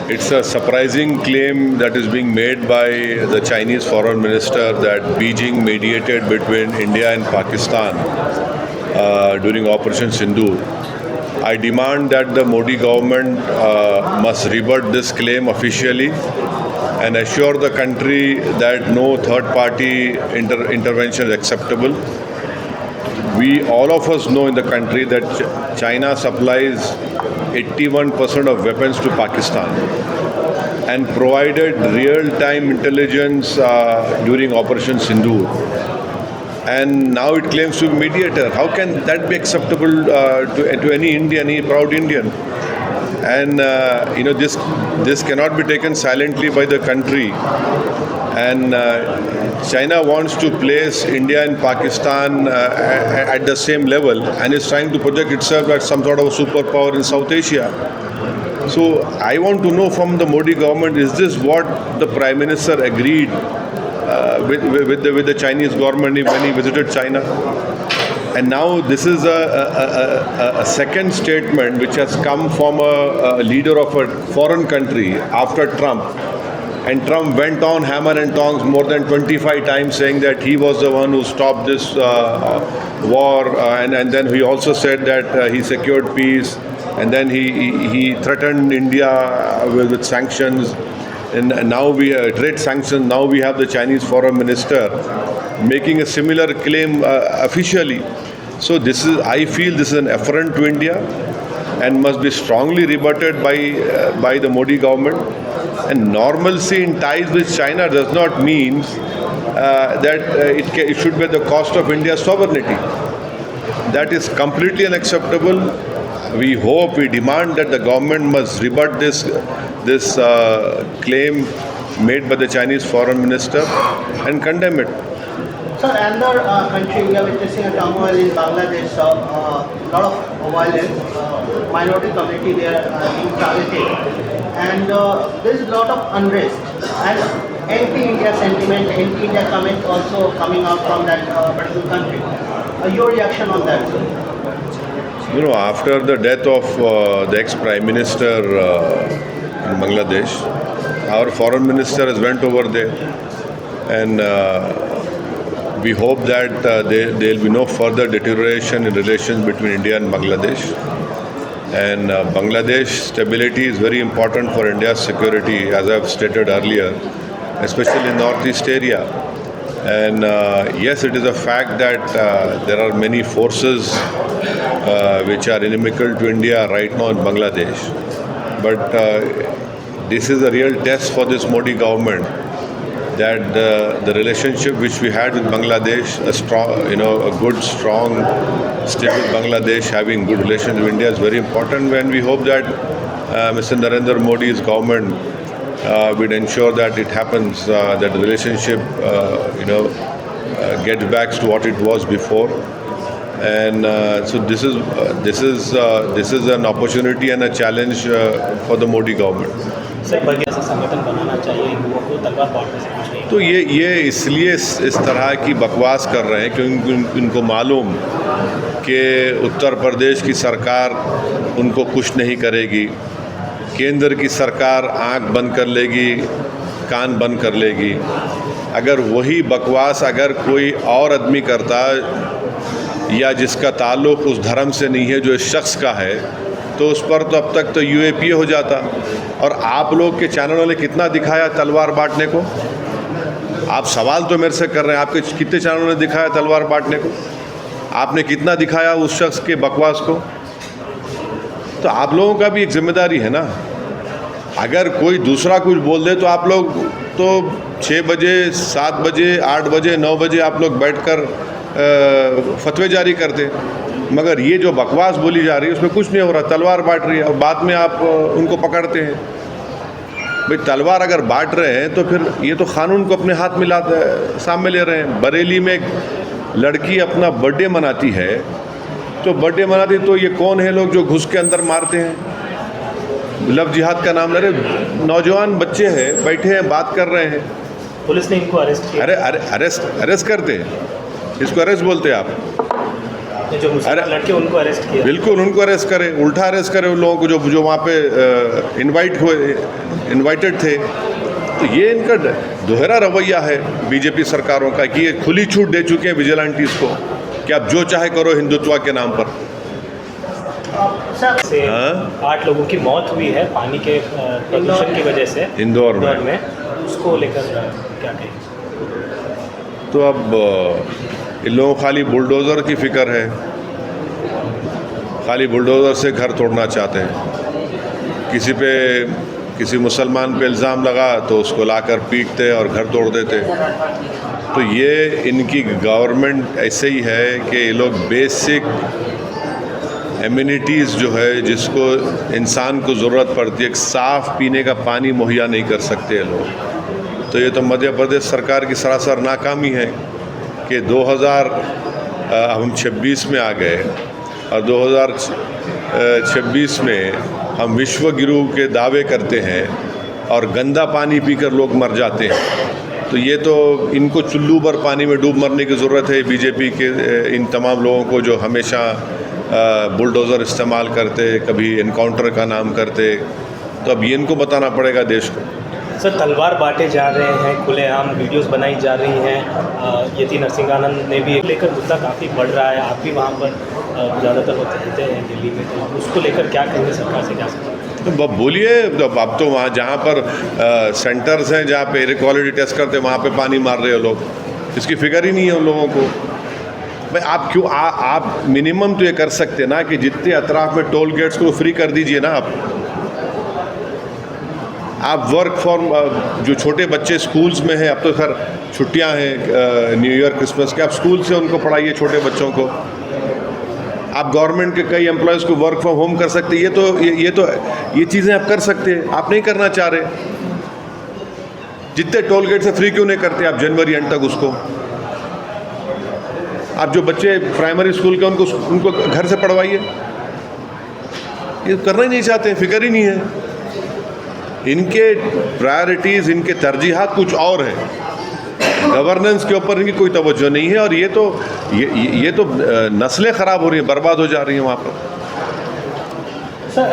It's a surprising claim that is being made by the Chinese foreign minister that Beijing mediated between India and Pakistan during Operation Sindoor. I demand that the Modi government must rebut this claim officially and assure the country that no third-party intervention is acceptable. All of us know in the country that China supplies 81% of weapons to Pakistan and provided real-time intelligence during Operation Sindoor. And now it claims to be mediator. How can that be acceptable to any Indian, any proud Indian? And this cannot be taken silently by the country. And China wants to place India and Pakistan at the same level and is trying to project itself as some sort of a superpower in South Asia. So I want to know from the Modi government, is this what the Prime Minister agreed with the Chinese government when he visited China? And now this is a second statement which has come from a leader of a foreign country after Trump. And Trump went on hammer and tongs more than 25 times saying that he was the one who stopped this war. And then he also said that he secured peace. And then he threatened India with sanctions. And now we trade sanctions. Now we have the Chinese foreign minister making a similar claim officially. So I feel this is an affront to India and must be strongly rebutted by the Modi government. And normalcy in ties with China does not mean that it should be at the cost of India's sovereignty. That is completely unacceptable. We demand that the government must rebut this claim made by the Chinese foreign minister and condemn it. Sir, another country we are witnessing a turmoil in Bangladesh, a lot of violence, minority community there being targeted, and there is a lot of unrest and anti-India sentiment, anti-India comment also coming out from that particular country. Your reaction on that, sir? After the death of the ex-Prime Minister in Bangladesh, our foreign minister has went over there, and we hope that there will be no further deterioration in relations between India and Bangladesh. And Bangladesh stability is very important for India's security, as I have stated earlier, especially in Northeast area. And yes, it is a fact that there are many forces which are inimical to India right now in Bangladesh. But this is a real test for this Modi government, that the relationship which we had with Bangladesh, a good, strong, stable Bangladesh having good relations with India is very important. And we hope that Mr. Narendra Modi's government will ensure that it happens, that the relationship, gets back to what it was before. And so this is an opportunity and a challenge for the Modi government. तो ये इसलिए इस तरह की बकवास कर रहे हैं क्योंकि इनको मालूम कि उत्तर प्रदेश की सरकार उनको कुछ नहीं करेगी, केंद्र की सरकार आंख बंद कर लेगी, कान बंद कर लेगी। अगर वही बकवास अगर कोई और आदमी करता या जिसका ताल्लुक़ उस धर्म से नहीं है जो इस शख्स का है, तो उस पर तो अब तक तो UAPA हो जाता। और आप लोग के चैनल ने कितना दिखाया तलवार बांटने को? आप सवाल तो मेरे से कर रहे हैं, आपके कितने चैनलों ने दिखाया तलवार बांटने को? आपने कितना दिखाया उस शख्स के बकवास को? तो आप लोगों का भी एक जिम्मेदारी है ना। अगर कोई दूसरा कुछ बोल दे तो आप लोग तो 6 बजे, 7 बजे, 8 बजे, 9 बजे आप लोग बैठकर फतवे जारी करते, मगर ये जो बकवास बोली जा रही है उसमें कुछ नहीं हो रहा, तलवार बांट रही है और बाद में आप उनको पकड़ते हैं। भाई तलवार अगर बांट रहे हैं तो फिर ये तो कानून को अपने हाथ में सामने ले रहे हैं। बरेली में एक लड़की अपना बर्थडे मनाती है, तो बर्थडे मनाती तो ये कौन है लोग जो घुस के अंदर मारते हैं, लव जिहाद का नाम ले रहे, नौजवान बच्चे हैं बैठे हैं बात कर रहे हैं, पुलिस ने इनको अरेस्ट किया। अरे अरेस्ट करते हैं, इसको अरेस्ट बोलते हैं आप? जो मुसलमान लड़के उनको अरेस्ट किया, बिल्कुल उनको अरेस्ट करें, उल्टा अरेस्ट करें उन लोगों को जो वहाँ पे इनवाइट हुए इनवाइटेड थे। तो ये इनका दोहरा रवैया है बीजेपी सरकारों का कि ये खुली छूट दे चुके हैं विजिलेंटीज को कि आप जो चाहे करो हिंदुत्व के नाम पर। सर से हाँ? 8 लोगों की मौत हुई है पानी के प्रदूषण की वजह से इंदौर में। उसको लेकर क्या कहें? तो अब इन लोगों को खाली बुलडोज़र की फिक्र है, खाली बुलडोज़र से घर तोड़ना चाहते हैं। किसी मुसलमान पे इल्ज़ाम लगा तो उसको लाकर पीटते और घर तोड़ देते। तो ये इनकी गवर्नमेंट ऐसे ही है कि ये लोग बेसिक एमिनिटीज़ जो है जिसको इंसान को ज़रूरत पड़ती है, एक साफ़ पीने का पानी मुहैया नहीं कर सकते ये लोग। तो ये तो मध्य प्रदेश सरकार की सरासर नाकामी है कि 2000 हम 26 में आ गए और 2026 में हम विश्व गुरु के दावे करते हैं और गंदा पानी पीकर लोग मर जाते हैं। तो ये तो इनको चुल्लू भर पानी में डूब मरने की ज़रूरत है बीजेपी के इन तमाम लोगों को जो हमेशा बुलडोज़र इस्तेमाल करते, कभी एनकाउंटर का नाम करते। तो अब ये इनको बताना पड़ेगा देश को। सर तलवार बांटे जा रहे हैं, खुलेआम वीडियोस बनाई जा रही हैं। यति नरसिंहानंद ने भी लेकर मुद्दा काफ़ी बढ़ रहा है। आप भी वहाँ पर ज़्यादातर होते हैं दिल्ली में, तो उसको लेकर क्या कहेंगे, सरकार से क्या सकते? तो बोलिए। अब तो वहाँ जहाँ पर सेंटर्स हैं जहाँ पे एयर क्वालिटी टेस्ट करते हैं वहाँ पे पानी मार रहे हो लोग, इसकी फिक्र ही नहीं है उन लोगों को। भाई आप क्यों आप मिनिमम तो ये कर सकते ना कि जितने अतराफ में टोल गेट्स को फ्री कर दीजिए ना। आप वर्क फॉर्म जो छोटे बच्चे स्कूल्स में हैं, अब तो खैर छुट्टियां हैं न्यू ईयर क्रिसमस के, आप स्कूल से उनको पढ़ाइए छोटे बच्चों को। आप गवर्नमेंट के कई एम्प्लॉयज़ को वर्क फ्रॉम होम कर सकते हैं। ये चीज़ें आप कर सकते हैं, आप नहीं करना चाह रहे। जितने टोल गेट से फ्री क्यों नहीं करते आप जनवरी एंड तक उसको? आप जो बच्चे प्राइमरी स्कूल के उनको घर से पढ़वाइए। ये करना ही नहीं चाहते, फिक्र ही नहीं है। इनके प्रायोरिटीज़, इनके तरजीहात कुछ और हैं। गवर्नेंस के ऊपर इनकी कोई तवज्जो नहीं है और ये तो नस्लें ख़राब हो रही हैं, बर्बाद हो जा रही हैं वहाँ पर। सर